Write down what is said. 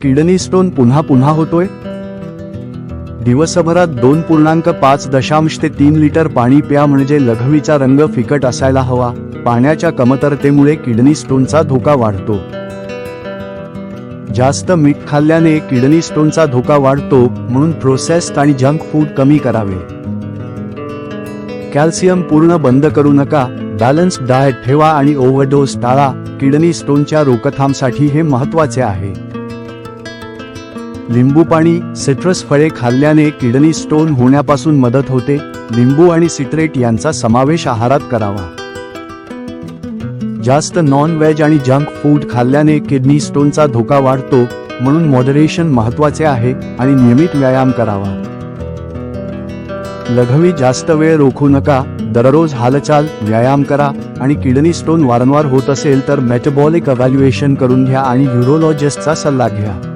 Kidney stone पुन्हा पुन्हा होतोय? दिवसभरात 2.5 ते 3 लिटर पाणी प्या, म्हणजे लघवीचा रंग फिकट असायला हवा. पाण्याच्या कमतरतेमुळे किडनी स्टोनचा धोका वाढतो. जास्त मीठ खाल्ल्याने किडनी स्टोनचा धोका वाढतो, म्हणून प्रोसेस्ड आणि जंक फूड कमी करावे. कॅल्शियम पूर्ण बंद करू नका. बॅलन्स्ड डाएट ठेवा आणि ओव्हरडोस टाळा. किडनी स्टोनच्या रोकथामसाठी हे महत्त्वाचे आहे. लिंबू पाणी, सिट्रस फळे खाल्ल्याने किडनी स्टोन होण्यापासून मदत होते. लिंबू आणि सिट्रेट यांचा समावेश आहारात करावा. जास्त नॉन व्हेज आणि जंक फूड खाल्ल्याने किडनी स्टोनचा धोका वाढतो, म्हणून मॉडरेशन महत्त्वाचे आहे आणि नियमित व्यायाम करावा. लघवी जास्त वेळ रोखू नका. दररोज हालचाल, व्यायाम करा आणि किडनी स्टोन वारंवार होत असेल तर मेटाबॉलिक इव्हॅल्युएशन करून घ्या आणि यूरोलॉजिस्टचा सल्ला घ्या.